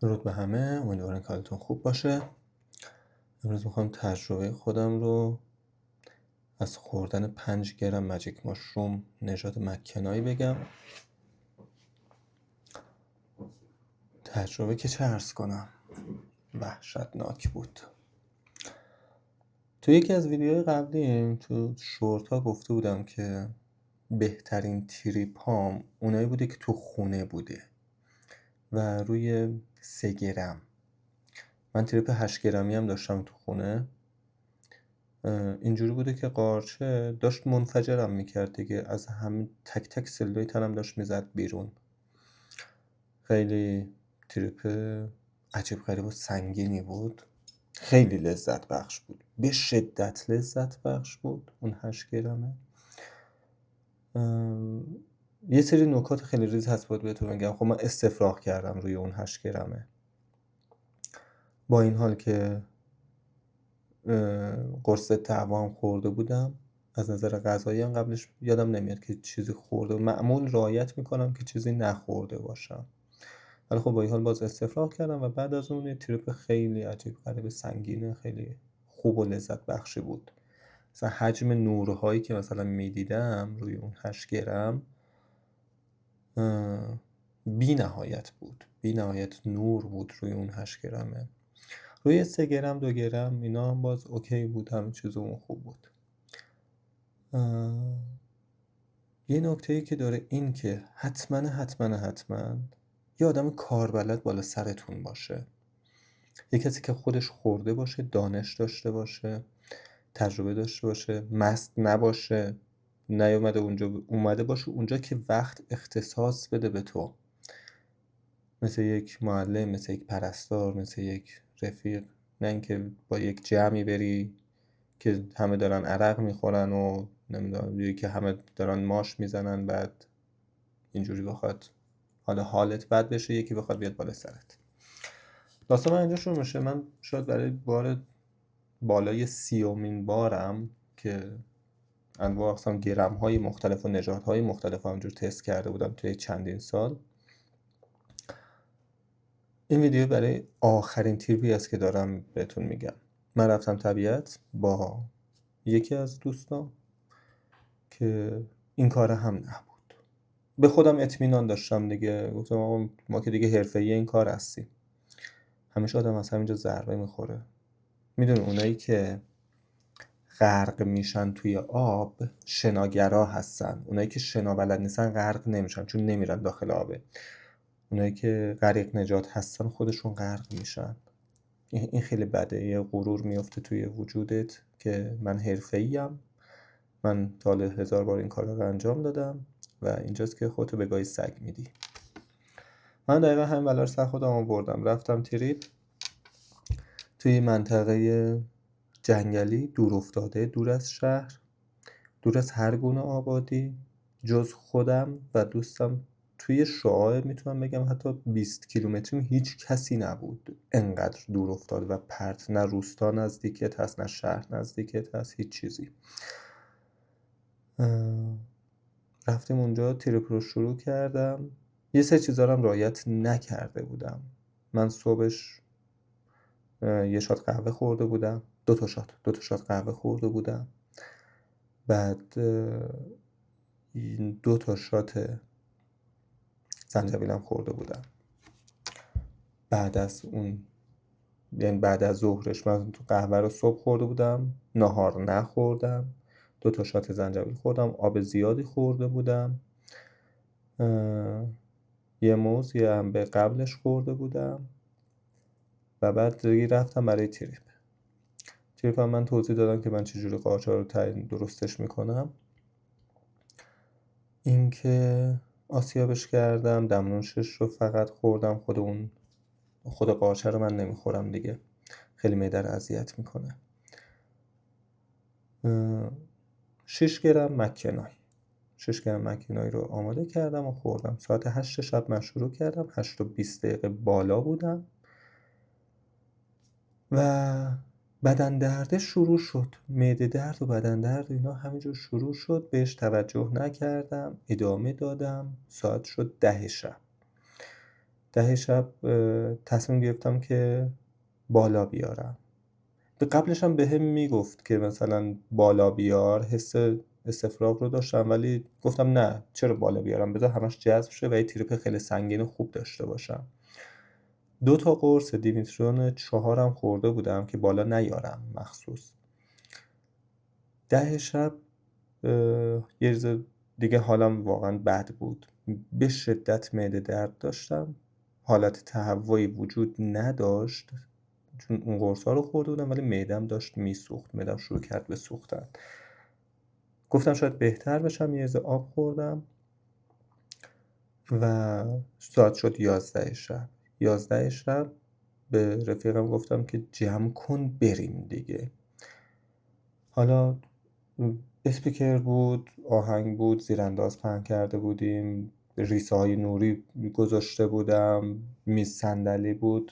درود به همه، امیدوارم کارتون خوب باشه. امروز میخوام تجربه خودم رو از خوردن 5 گرم ماجیک ماشروم نژاد مکنایی بگم. تجربه که چه عرض کنم، وحشتناک بود. تو یکی از ویدیوهای قبلیم تو شورت ها گفته بودم که بهترین تریپام اونایی بوده که تو خونه بوده و روی 3 گرم. من تریپ 8 گرمی هم داشتم تو خونه. اینجوری بوده که قارچه داشت منفجرم میکرد دیگه، از همه تک تک سلولای تنم داشت میزد بیرون. خیلی تریپ عجیب غریب و سنگینی بود، خیلی لذت بخش بود، به شدت لذت بخش بود اون 8 گرمه. یه سری نکات خیلی ریز هست باید بهتون بگم. خب من استفراغ کردم روی اون 8 گرمه، با این حال که قرص تعوام خورده بودم. از نظر غذایی هم قبلش یادم نمیاد که چیزی خورده، معمول رعایت میکنم که چیزی نخورده باشم، ولی خب با این حال باز استفراغ کردم و بعد از اون یه تریپ خیلی عجیب غریب سنگینه، خیلی خوب و لذت بخشی بود. مثلا حجم نورهایی که مثلا میدیدم روی اون 8 گرم بی نهایت بود، بی نهایت نور بود روی اون 8 گرمه. روی 3 گرم 2 گرم اینا هم باز اوکی بود، همه چیز اون خوب بود. یه نکته‌ای که داره این که حتما یه آدم کاربلد بالا سرتون باشه، یه کسی که خودش خورده باشه، دانش داشته باشه، تجربه داشته باشه، مست نباشه، اومده باشه اونجا که وقت اختصاص بده به تو، مثل یک معلم، مثل یک پرستار، مثل یک رفیق. نه اینکه با یک جمعی بری که همه دارن عرق میخورن و نمیدونم که همه دارن ماش میزنن، بعد اینجوری بخواد حالت بد بشه، یکی بخواد بیاد بالا سرت. داستان من اینجا شروع میشه. من شاید برای بار بالای 30مین بارم که انواع اقسام گرم های مختلف و نژادهای مختلف همجور تست کرده بودم توی چندین سال. این ویدیو برای آخرین تریپی است که دارم بهتون میگم. من رفتم طبیعت با یکی از دوستان که این کار هم نبود. به خودم اطمینان داشتم دیگه، گفتم آقا ما که دیگه حرفه‌ای این کار هستیم. همیشه آدم از همینجا ضربه میخوره. میدونی اونایی که غرق میشن توی آب شناگرا هستن، اونایی که شنا بلد نیستن غرق نمیشن چون نمیرن داخل آبه. اونایی که غریق نجات هستن خودشون غرق میشن. این خیلی بده، یه غرور میفته توی وجودت که من حرفه‌ایم، من تا حالا 1000 بار این کار رو انجام دادم و اینجاست که خودتو به گای سگ میدی. من دقیقا همین بلا رو سر خودم آوردم. رفتم تریپ توی منطقه جنگلی، دور افتاده، دور از شهر، دور از هر گونه آبادی، جز خودم و دوستم. توی شعاع میتونم بگم حتی 20 کیلومتری هیچ کسی نبود، انقدر دور افتاده و پرت. نه روستا نزدیکت هست، نه شهر نزدیکت هست، هیچ چیزی. رفتیم اونجا، تریپ رو شروع کردم. یه سری چیزا رو هم رعایت نکرده بودم. من صبحش یه شات قهوه خورده بودم، دو تا شات قهوه خورده بودم. بعد 2 تا شات زنجبیلم خورده بودم. بعد از اون، یعنی بعد از ظهرش، من تو قهوه رو صبح خورده بودم، ناهار نخوردم، 2 تا شات زنجبیل خوردم، آب زیادی خورده بودم، یه موز یه انبه قبلش خورده بودم و بعد دیگه رفتم برای تریپ هم من توضیح دادم که من چجوری قارچ‌ها رو درستش میکنم. این که آسیابش کردم، دمنوشش رو فقط خوردم، خود قارچه رو من نمیخورم دیگه، خیلی معده رو اذیت میکنه. 6 گرم مکنای 6 گرم مکنای رو آماده کردم و خوردم. ساعت 8 شب من شروع کردم، 8 و 20 دقیقه بالا بودم و بدن درد شروع شد، معده درد و بدن درد و اینا همینجور شروع شد. بهش توجه نکردم، ادامه دادم. ساعت شد 10 شب. 10 شب تصمیم گرفتم که بالا بیارم. به قبلش هم بهم میگفت که مثلا بالا بیار، حس استفراغ رو داشتم ولی گفتم نه چرا بالا بیارم، بذار همش جذب شه و یه تریپ خیلی سنگین و خوب داشته باشم. 2 تا قرص دیمیترون 4 هم خورده بودم که بالا نیارم مخصوص. 10 شب یه روز دیگه حالم واقعا بد بود، به شدت معده درد داشتم، حالت تهوعی وجود نداشت چون اون قرصا رو خورده بودم ولی معدم داشت میسوخت، معدم شروع کرد به سوختن. گفتم شاید بهتر بشم، یه روز آب خوردم و ساعت شد 11 شب. 11 شب به رفیقم گفتم که جمع کن بریم دیگه. حالا اسپیکر بود، آهنگ بود، زیرانداز پهن کرده بودیم، ریسه های نوری گذاشته بودم، میز صندلی بود.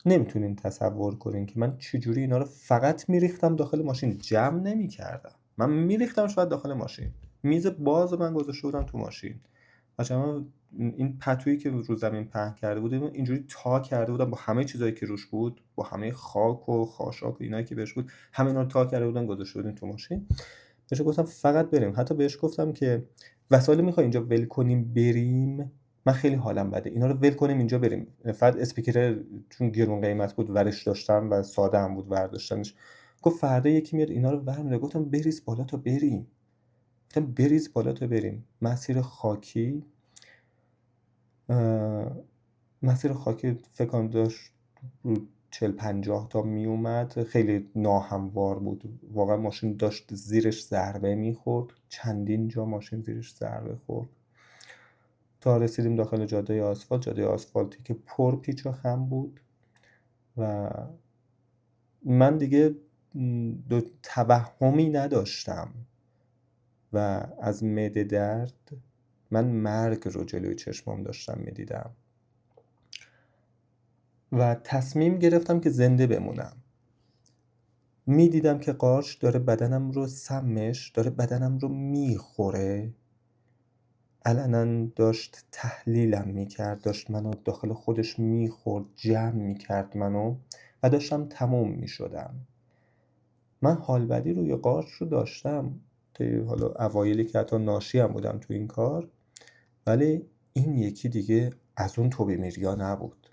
نمیتونین تصور کنین که من چجوری اینا رو فقط میریختم داخل ماشین، جمع نمی کردم. من میریختم شاید داخل ماشین، میز باز من گذاشته بودم تو ماشین. مثلا این پتویی که رو زمین پهن کرده بودیم اینجوری تا کرده بودم با همه چیزایی که روش بود، با همه خاک و خاشاک و اینایی که بهش بود، همه اینا رو تا کرده بودم گذاشته بودیم تو ماشین. بهش گفتم فقط بریم. حتی بهش گفتم که وسایل میخوای اینجا ول کنیم بریم، من خیلی حالم بده، اینا رو ول کنیم اینجا بریم. فقط اسپیکر چون گرون قیمت بود ورش داشتم و ساده هم بود ورداشتنش. گفت فردا یکی میاد اینا رو ور. گفتم بریز بالا تا بریم. گفتم بریز بالا تا بریم. مسیر خاکی فکر کنم داشت رو 40-50 تا می اومد، خیلی ناهموار بود واقعا. ماشین داشت زیرش ضربه میخورد، چندین جا ماشین زیرش ضربه خورد تا رسیدیم داخل جاده آسفالت. جاده آسفالتی که پر پیچ و خم بود و من دیگه توهمی نداشتم و از معده درد من مرگ رو جلوی چشمام داشتم میدیدم و تصمیم گرفتم که زنده بمونم. میدیدم که قارچ داره بدنم رو، سمش داره بدنم رو میخوره، علنا داشت تحلیلم میکرد، داشت منو داخل خودش میخورد، جمع میکرد منو و داشتم تموم میشدم. من حال بدی روی قارچ رو داشتم توی حالا اوایلی که حتی ناشی هم بودم تو این کار، ولی این یکی دیگه از اون توبه میریا نبود.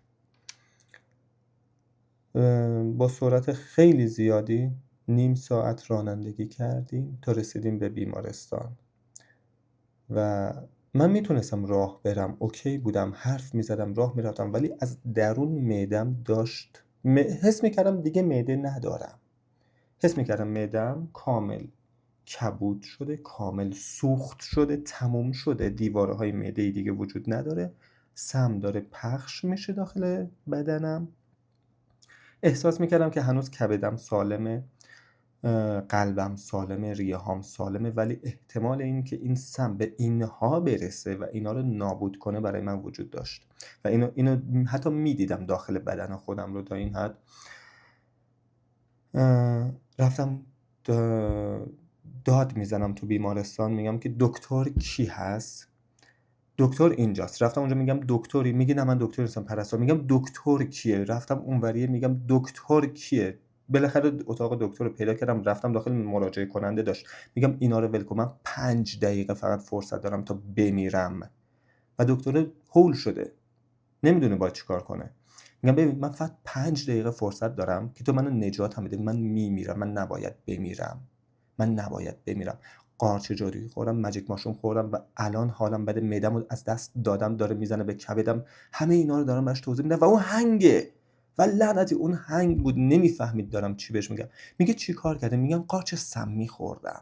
با سرعت خیلی زیادی 1/2 ساعت رانندگی کردیم تا رسیدیم به بیمارستان و من میتونستم راه برم، اوکی بودم، حرف میزدم، راه میرفتم، ولی از درون معدم داشت حس میکردم دیگه معده ندارم. حس میکردم معدم کامل کبود شده، کامل سوخت شده، تموم شده، دیواره های معده دیگه وجود نداره، سم داره پخش میشه داخل بدنم. احساس میکردم که هنوز کبدم سالمه، قلبم سالمه، ریه‌هام سالمه، ولی احتمال این که این سم به اینها برسه و اینا رو نابود کنه برای من وجود داشت و اینو حتی میدیدم داخل بدن خودم رو. تا این حد رفتم داد میزنم تو بیمارستان، میگم که دکتر کی هست؟ دکتر اینجاست. رفتم اونجا میگم دکتری؟ میگه نه من دکتر نیستم، پرستار. میگم دکتر کیه؟ رفتم اونوریه میگم دکتر کیه؟ بالاخره اتاق دکتر رو پیدا کردم، رفتم داخل. مراجعه کننده داشت. میگم اینا رو ول کن، من 5 دقیقه فقط فرصت دارم تا بمیرم. و دکتر هول شده، نمیدونه باید چیکار کنه. میگم ببین من فقط 5 دقیقه فرصت دارم که تو منو نجات بده، من میمیرم، من نباید بمیرم. قارچ جادویی خوردم، ماجیک ماشروم خوردم و الان حالم بده، معده‌مو از دست دادم، داره میزنه به کبدم. همه اینا رو دارم بهش توضیح میدم و اون هنگه و لعنتی اون هنگ بود، نمیفهمید دارم چی بهش میگم. میگه چی کار کرده؟ میگم قارچ سمی خوردم.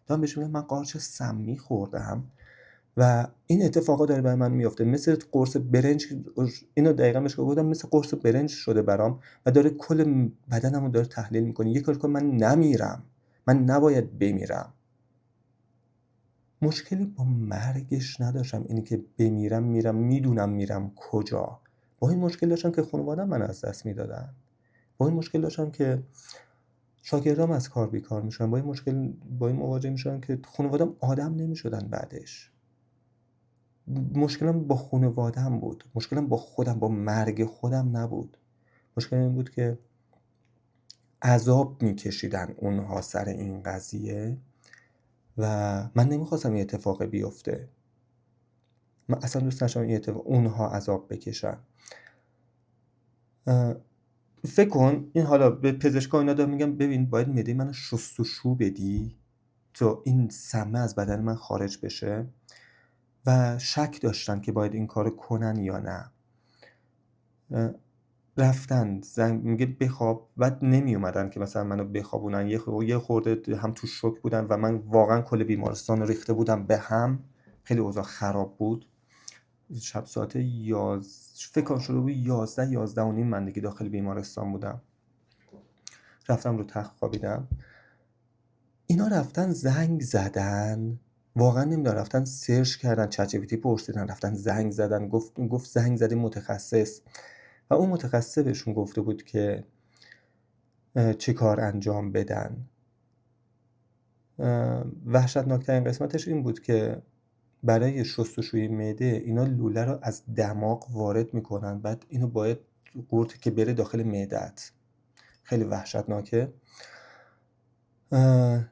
دارم بهش میگم من قارچ سمی خوردم و این اتفاقا داره برای من میفته، مثل قرص برنج. اینو دقیقاً بهش گفتم مثل قرص برنج شده برام و داره کل بدنمو داره تحلیل میکنه. یه کار کنم من نمیرم، من نباید بمیرم. مشکلی با مرگش نداشتم، اینی که بمیرم میرم، میدونم میرم کجا. با این مشکل داشتم که خانواده‌ام من از دست میدادن، با این مشکل داشتم که شاگردام از کار بیکار میشدن، با این مواجه میشدن که خانواده‌ام آدم نمیشدن بعدش. مشکلم با خانواده‌ام بود، مشکلم با خودم، با مرگ خودم نبود. مشکل این بود که عذاب میکشیدن اونها سر این قضیه و من نمیخواستم این اتفاق بیفته. من اصلا دوست داشتم این اتفاق اونها عذاب بکشن. فکر کن این، حالا به پزشکا اینا دارم میگم ببین باید معده منو شستشو بدی تا این سمه از بدن من خارج بشه و شک داشتن که باید این کارو کنن یا نه. رفتن زنگ میگه بخواب، بعد نمی اومدن که مثلا منو بخوابونن. یه خورده هم تو شوک بودن و من واقعا کل بیمارستان ریخته بودم به هم، خیلی اوضاع خراب بود. شب ساعت فکر کنم شده بود 11 و نیم من دیگه داخل بیمارستان بودم. رفتم رو تخت خوابیدم. اینا رفتن زنگ زدن، واقعا نمیدونم، رفتن سرچ کردن، چت جی پی تی پرسیدن، رفتن زنگ زدن، گفت زنگ زدیم متخصص و اون متخصص بهشون گفته بود که چه کار انجام بدن. وحشتناکترین قسمتش این بود که برای شستشوی معده اینا لوله رو از دماغ وارد میکنن، بعد اینو باید قورت که بره داخل معده‌ات. خیلی وحشتناکه.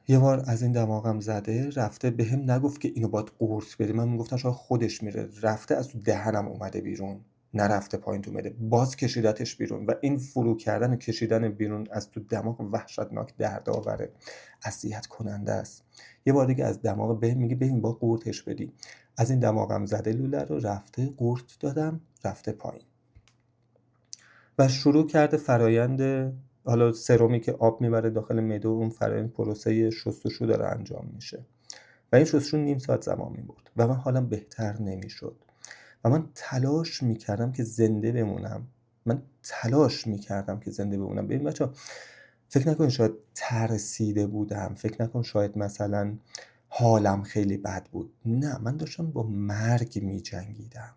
یه بار از این دماغم زده رفته، به هم نگفت که اینو باید قورت بده. من میگفتم شاید خودش میره، رفته از تو دهنم اومده بیرون، نرفته پایین تو معده، باز کشیدتش بیرون. و این فرو کردن و کشیدن بیرون از تو دماغ وحشتناک دردآوره، اذیت کننده است. یه بار دیگه از دماغ به میگه ببین با قورتش بدی. از این دماغم زده لوله رو، رفته قورت دادم، رفته پایین و شروع کرده فرایند، حالا سرمی که آب میبره داخل معده، اون فرایند پروسه شستشو داره انجام میشه و این شستشو نیم ساعت زمان میبرد و من حالم بهتر نمیشد و من تلاش میکردم که زنده بمونم. ببین بچه‌ها، فکر نکن شاید ترسیده بودم، فکر نکن شاید مثلا حالم خیلی بد بود. نه، من داشتم با مرگ میجنگیدم.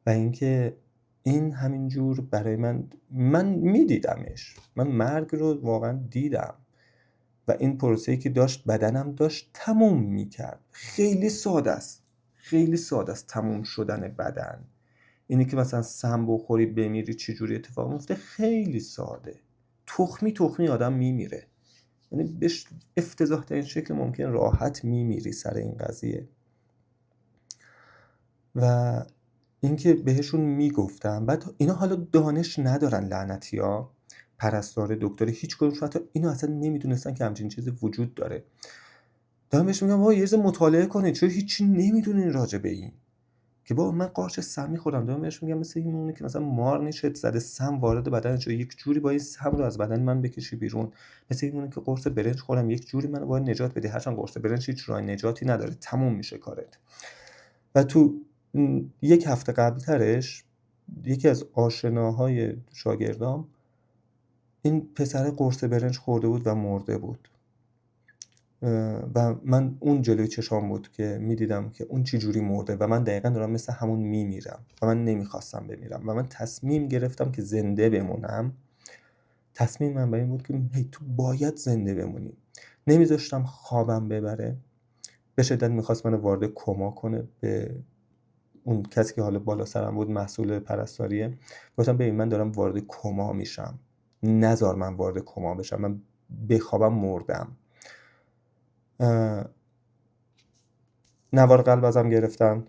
و اینکه این همینجور برای من میدیدمش، من مرگ رو واقعا دیدم و این پروسه‌ای که بدنم داشت تموم میکرد. خیلی ساده است تموم شدن بدن. اینی که مثلا سم بخوری بمیری چجوری اتفاق میفته، خیلی ساده. تخمی آدم میمیره، یعنی بهش افتضاح ترین شکل ممکن راحت میمیری سر این قضیه. و اینکه بهشون میگفتم، بعد اینا حالا دانش ندارن، لعنتی‌ها، پرستار، دکتر، هیچ کدوم حتی اینو اصلا نمیدونستن که همچین چیزی وجود داره. دارم بهش میگم بابا یه ذره مطالعه کنید، چرا هیچی نمیدونین راجع به این؟ که بابا من قارچ سمی خودم. دارم بهش میگم مثل اینونه که مثلا مار نیشت زده، سم وارد بدن شده، یک جوری باید سم رو از بدن من بکشی بیرون. مثل اینونه که قرص برنج خورم، یک جوری منو باید نجات بدی، هرچند قرص برنج هیچ راه نجاتی نداره، تموم میشه کارت. و تو یک هفته قبل ترش یکی از آشناهای شاگردام، این پسر قرص برنج خورده بود و مرده بود و من اون جلوی چشام بود که میدیدم که اون چی جوری مرده و من دقیقا دارم مثل همون میمیرم و من نمیخواستم بمیرم و من تصمیم گرفتم که زنده بمونم. تصمیم من این بود که هی تو باید زنده بمونی. نمیذاشتم خوابم ببره. به شدت میخواست منو وارد کما کنه. به اون کسی که حالا بالا سرم بود، مسئول پرستاریه، گفتم ببین من دارم وارد کما میشم، نذار من وارد کما بشم، من بخوابم مردم. نوار قلب ازم گرفتن،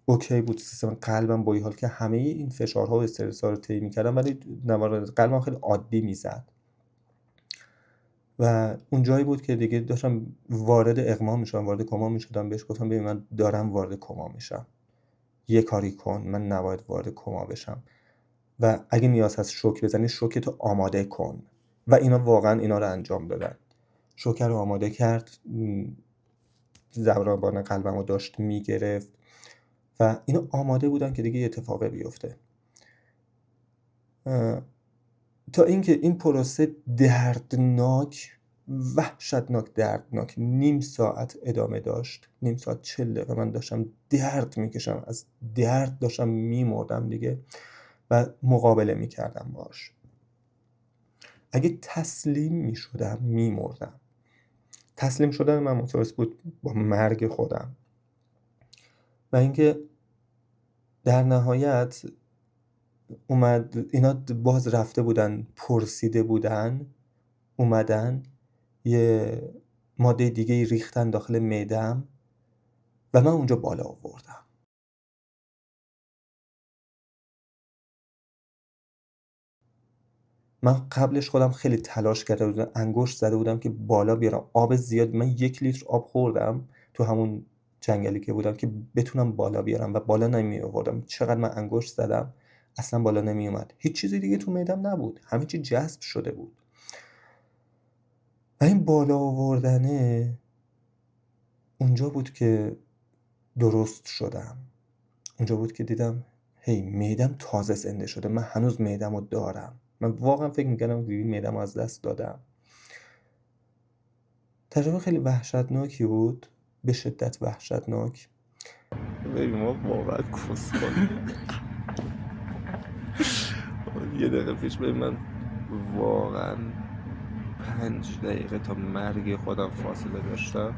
اوکی بود سیستم قلبم، با این حال که همه این فشارها و استرس‌ها رو طی می‌کردم، ولی نوار قلبم خیلی عادی میزد. و اون جایی بود که دیگه داشتم وارد اغما میشدم، وارد کما میشدم. بهش گفتم ببین من دارم وارد کما میشم، یه کاری کن، من نباید وارد کما بشم و اگه نیاز هست شوک بزنی، شوکتو آماده کن. و اینا واقعا اینا رو انجام دادن. شوک رو آماده کرد، ضربان قلبم رو داشت میگرفت و اینا آماده بودن که دیگه اتفاقی بیفته. تا اینکه این پروسه دردناک، وحشتناک دردناک، نیم ساعت ادامه داشت. نیم ساعت 40 دقیقه من داشتم درد میکشم، از درد داشتم میمردم دیگه و مقابله میکردم باش. اگه تسلیم میشدم میمردم. تسلیم شدن من متواس بود با مرگ خودم و اینکه در نهایت اومد اینا باز رفته بودن پرسیده بودن، اومدن یه ماده دیگه ریختن داخل معده‌ام و من اونجا بالا آوردم. من قبلش خودم خیلی تلاش کرده بودم، انگشت زده بودم که بالا بیارم آب زیاد. من 1 لیتر آب خوردم تو همون جنگلی که بودم که بتونم بالا بیارم و بالا نمی آوردم. چقدر من انگشت زدم اصلا بالا نمی اومد. هیچ چیزی دیگه تو معدم نبود، همه چی جذب شده بود. و این بالا آوردنه اونجا بود که درست شدم. اونجا بود که دیدم هی معدم تازه زنده شده. من هنوز معدمو دارم. من واقعا فکر می‌کردم معدمو از دست دادم. تجربه خیلی وحشتناکی بود، به شدت وحشتناک. ببین ما واقعا کسخالیم. یه دقیقه پیش ببین من واقعا 5 دقیقه تا مرگ خودم فاصله داشتم.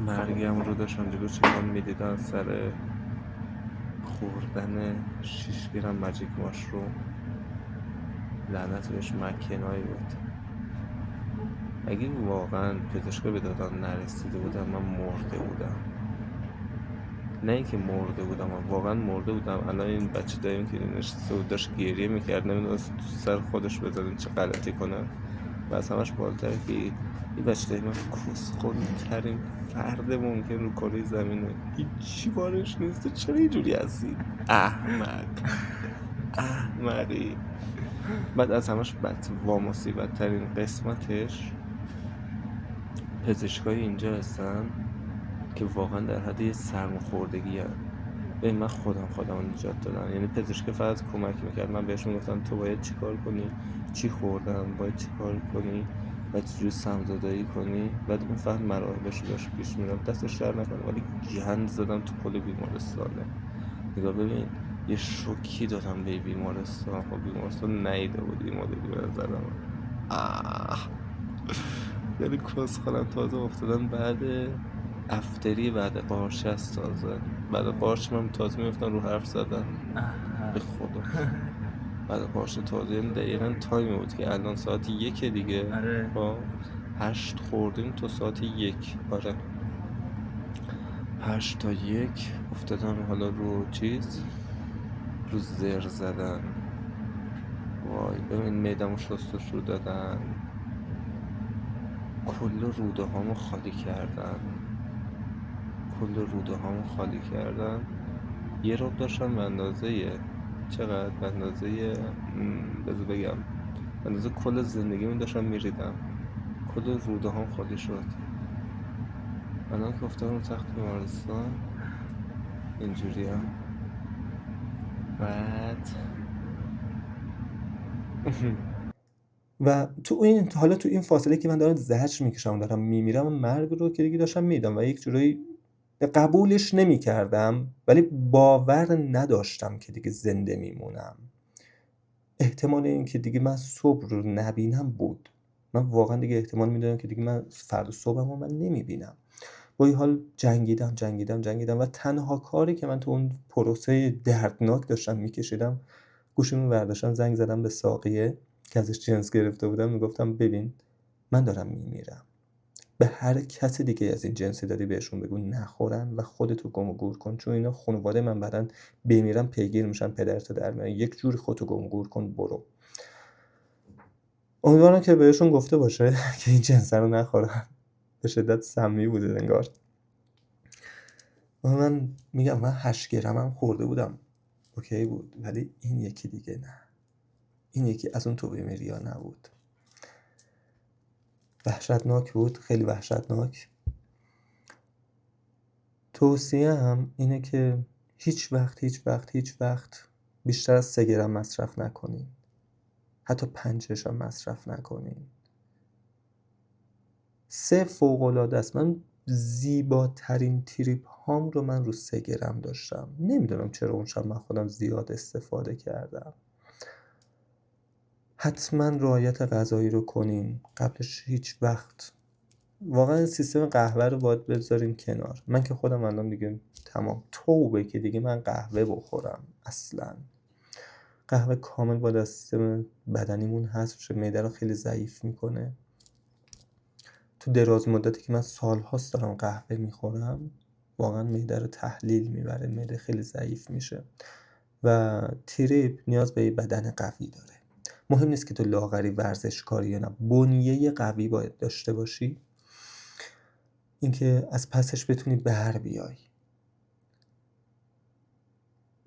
مرگم رو داشتم جلو چشمم میدیدم سر خوردن 6 گرم ماجیک ماشروم. لعنت بهش مکنایی بود. اگه واقعا پزشکا به دادن نرسیده بودم من مرده بودم. نه اینکه مرده بودم، من واقعا مرده بودم. الان این بچه داریم که نشسته بود داشت گریه میکرد، نمیدونست تو سر خودش بزنه چه غلطی کنه و از همش بالاتر که این بچه داریم کسخوری ترین فرد ممکن رو کره زمینه، هیچی بارش نیست. چرا اینجوری هستی؟ احمقی. بعد از همش و مصیبت ترین قسمتش پزشکای اینجا هستن که واقعا در حد یه سرماخوردگی هست. به من خودم رو نجات دادم. یعنی پزشک فقط کمک میکرد، من بهش میگفتم تو باید چی کار کنی، چی خوردم، باید چی کار کنی، باید چجوری سمزدایی کنی. بعد اون فقط مراحلش رو داشت پیش میرم. دستش در نکنه ولی گند زدم تو کل بیمارستانه. نگاه ببین یه شوکی دادم به بیمارستان. خب بیمارستان نیده بود این مدلی به نظرم. یعنی کسخالم تازه افتادن بعد افتری بعد قارچ هست. تازه بعد قارچ من تازه میفتن رو حرف زدن به خدا. بعد قارچ تازه یعنی دقیقا تایم بود که الان ساعت 1 دیگه. با 8 خوردیم تا ساعت 1. آره 8 تا 1 افتادن حالا رو چیز، رو زر زدن. وای ببین میدمو شستشو دادن، کل روده هامو خالی کردن. یه رب داشتم به اندازه چقدر؟ به اندازه بذار بگم به اندازه کل زندگیمون داشتم میریدم. کل روده هام خالی شد. الان که افتادم رو تخت بیمارستان اینجوری هم. بعد و حالا تو این فاصله که من دارم زجر میکشم و دارم میمیرم و مرگ رو که دیگه داشتم میدم و یک جورایی قبولش نمیکردم ولی باور نداشتم که دیگه زنده میمونم. احتمال این که دیگه من صبح رو نبینم بود. من واقعا دیگه احتمال میدادم که دیگه من فردا صبحم رو من نمیبینم. با این حال جنگیدم و تنها کاری که من تو اون پروسه دردناک داشتم میکشیدم، گوشیمو برداشتم زنگ زدم به ساقیه که ازش جنس گرفته بودم، میگفتم ببین من دارم میمیرم، به هر کس دیگه از این جنسی داری بهشون بگو نخورن و خودتو گم و گور کن، چون اینا خانواده من بعدن بمیرم پیگیر میشن پدرتو در میارن، یک جوری خودتو گم و گور کن برو. امیدوارم که بهشون گفته باشه که این جنس رو نخورن. به شدت سمی بوده انگار. من میگم من 8 گرمم خورده بودم اوکی بود، ولی این یکی دیگه نه. این یکی از اون تو بمیری ها نبود. وحشتناک بود، خیلی وحشتناک. توصیه هم اینه که هیچ وقت بیشتر از 3 گرم مصرف نکنین. حتی 5 هم مصرف نکنین. 3 فوق‌العاده است. من زیباترین تریپ هام رو من رو 3 گرم داشتم. نمیدونم چرا اون شب من خودم زیاد استفاده کردم. حتما رعایت غذایی رو کنین. قبلش هیچ وقت واقعا سیستم قهوه رو باید بذاریم کنار. من که خودم الان دیگه تمام توبه که دیگه من قهوه بخورم. اصلا قهوه کامل باید از سیستم بدنیمون حذف شه. معده رو خیلی ضعیف میکنه. تو دراز مدتی که من سالهاست دارم قهوه میخورم، واقعا معده رو تحلیل میبره، معده خیلی ضعیف میشه و تریپ نیاز به یه بدن قوی داره. مهم نیست که تو لاغری ورزشکاری یا نه، بنیه قوی باید داشته باشی، اینکه از پسش بتونی بر بیای.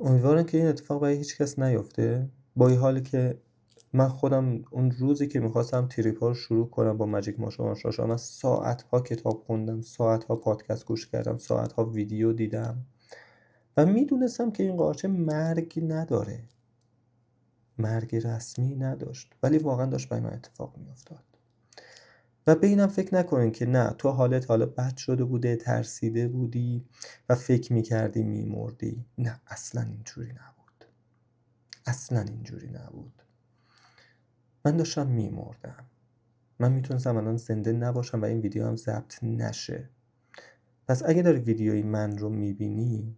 امیدوارم که این اتفاق برای هیچ کس نیفته. با این حالی که من خودم اون روزی که میخواستم تریپ ها رو شروع کنم با ماجیک ماشا، من ساعت ها کتاب خوندم، ساعت ها پادکست گوش کردم، ساعت ها ویدیو دیدم و میدونستم که این قارچه مرگ نداره، مرگ رسمی نداشت، ولی واقعا داشت برای من اتفاق میافتاد. و به اینم فکر نکنین که نه تو حالت حالا بد شده بوده، ترسیده بودی و فکر میکردی میمردی. نه، اصلا اینجوری نبود، اصلا اینجوری نبود. من داشتم میمردم. من میتونستم الان زنده نباشم و این ویدیو هم ضبط نشه. پس اگه داری ویدیوی من رو میبینی،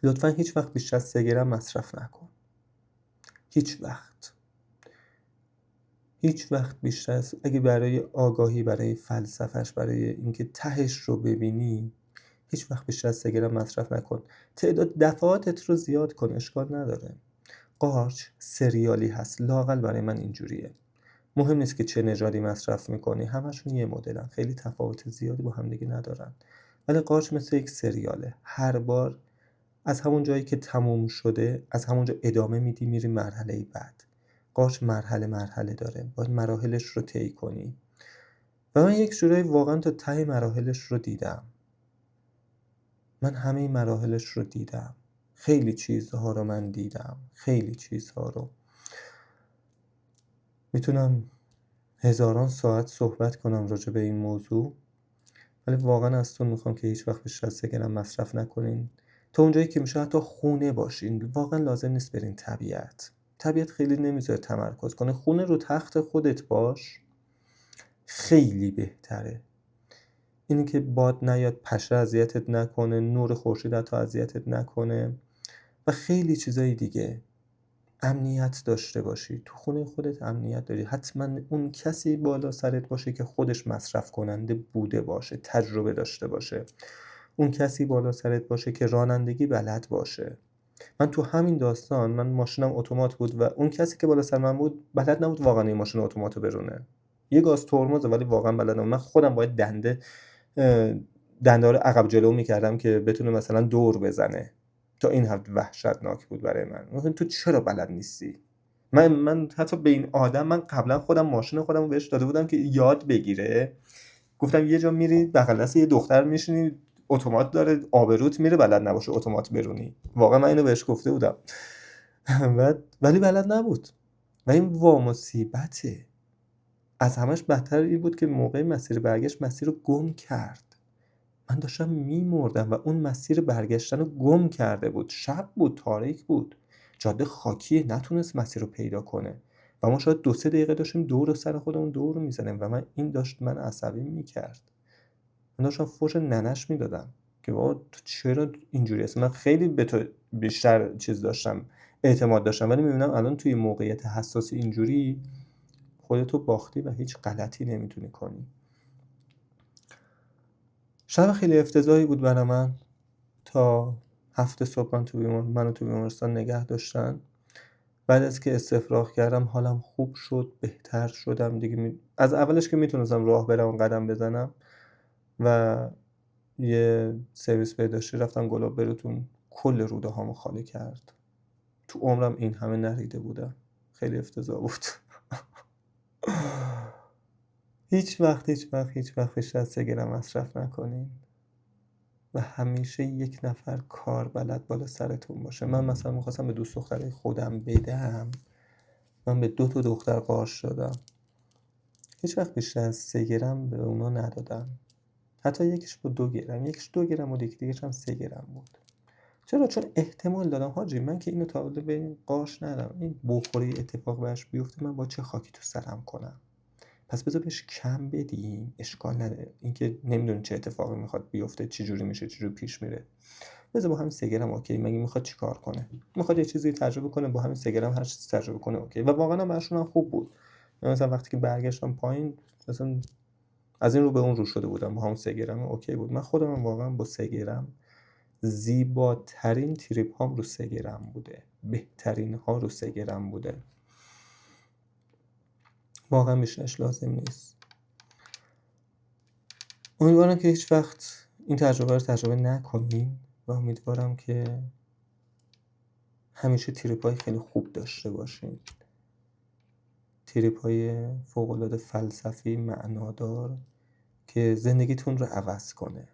لطفا هیچ وقت بیشتر از 3 گرم مصرف نکن. هیچ وقت بیشتر از، اگه برای آگاهی، برای فلسفهش، برای اینکه تهش رو ببینی، هیچ وقت بیشتر از 3 گرم مصرف نکن. تعداد دفعاتت رو زیاد کن، اشکال نداره. قارچ سریالی هست، لااقل برای من اینجوریه. مهم نیست که چه نژادی مصرف میکنی، همشون یه مدلن، خیلی تفاوت زیادی با هم دیگه ندارن. ولی قارچ مثل یک سریاله، هر بار از همون جایی که تموم شده، از همونجا ادامه میدی، میری مرحله بعد. قارچ مرحله داره، باید مراحلش رو طی کنی و من یک جورایی واقعا تا ته مراحلش رو دیدم. من همه مراحلش رو دیدم، خیلی چیزها رو من دیدم، خیلی چیزها رو. میتونم هزاران ساعت صحبت کنم راجع به این موضوع، ولی واقعا از تو میخوام که هیچ وقت بیشتر از 3 گرم مصرف نکنین. تا اونجایی که میشه حتی خونه باشین، واقعا لازم نیست برین طبیعت خیلی نمیذاره تمرکز کنه. خونه رو تخت خودت باش، خیلی بهتره. اینی که باد نیاد، پشه اذیتت نکنه، نور خورشید حتی اذیتت نکنه و خیلی چیزای دیگه. امنیت داشته باشی، تو خونه خودت امنیت داری. حتما اون کسی بالا سرت باشه که خودش مصرف کننده بوده باشه، تجربه داشته باشه. اون کسی بالا سرت باشه که رانندگی بلد باشه. من تو همین داستان، من ماشینم اتومات بود و اون کسی که بالا سر من بود بلد نبود واقعا این ماشین اتوماتو برونه. یه گاز ترمزه ولی واقعا بلد نبود. من خودم باید دنده رو عقب جلو میکردم که بتونه مثلا دور بزنه. تا این حد وحشتناک بود برای من. مثلا تو چرا بلد نیستی؟ من حتی به این آدم، من قبلا خودم ماشین خودم رو بهش داده بودم که یاد بگیره. گفتم یه جا میری بغل دست یه دختر میشینی، اتومات داره، آبروت میره بلد نباشه اتومات برونی. واقعا من اینو بهش گفته بودم. ولی بلد نبود و این مصیبته. از همش بدتر این بود که موقع مسیر برگشت مسیر رو گم کرد. من داشتم میمردم و اون مسیر برگشتن رو گم کرده بود. شب بود، تاریک بود، جاده خاکیه، نتونست مسیر رو پیدا کنه و ما شاید 2-3 دقیقه داشتیم دور سر خودمون دور میزنیم و این داشت من عصبی میکرد. من داشتم فوش ننش میدادم که بابا تو چرا اینجوری هست. من خیلی به تو بیشتر چیز داشتم، اعتماد داشتم، ولی میبینم الان توی موقعیت حساس اینجوری خودتو باختی و هیچ غلطی نمیتونی کنی. شب خیلی افتضاحی بود برای من. تا 7 صبح منو تو بیمارستان نگه داشتن. بعد از که استفراغ کردم حالم خوب شد، بهتر شدم دیگه. از اولش که میتونستم راه برم و قدم بزنم و یه سرویس بهداشتی رفتم گلاب بروتون، کل روده هامو خالی کرد. تو عمرم این همه نریده بودم. خیلی افتضاح بود. هیچ وقت بیشتر از 3 گرم مصرف نکنین و همیشه یک نفر کار بلد بالا سرتون باشه. من مثلا میخواستم به دوست دخترای خودم بدم، من به 2 دختر قارچ دادم. هیچ وقت بیشتر از 3 گرم به اونا ندادم. حتی یکیش با 2 گرم، یکیش 2 گرم و دیگه‌ش هم 3 گرم بود. چرا؟ چون احتمال دادم حاجی من که اینو تا حالا به این قارچ ندم، این بخوری اتفاق براش بیفته من با چه خاکی تو سرم کنم. پس بذار بهش کم بدیم، اشکال نداره. اینکه نمیدونی چه اتفاقی میخواد بیفته، چه جوری میشه، چه جوری پیش میره، بذار با همین 3 گرم اوکی. مگه میخواد چیکار کنه؟ میخواد یه چیزی تجربه کنه، با همین 3 گرم هر چیزی تجربه کنه اوکی. و واقعا هم براشون هم خوب بود. من مثلا وقتی که برگشتم پایین، مثلا از این رو به اون رو شده بودم، با همون 3 گرم اوکی بود. من خودم هم واقعا با 3 گرم زیباترین تریپ هام رو 3 گرم بوده، بهترین ها رو 3 گرم بوده. واقعا بیشترش لازم نیست. امیدوارم که هیچ وقت این تجربه رو تجربه نکنین و امیدوارم که همیشه تریپ‌های خیلی خوب داشته باشین. تریپ‌های فوق‌العاده فلسفی، معنادار که زندگیتون رو عوض کنه.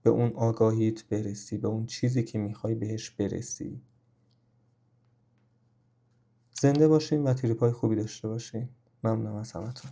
به اون آگاهیت برسی، به اون چیزی که میخوای بهش برسی. زنده باشین و تریپ‌های خوبی داشته باشین. ممنونم از همتون.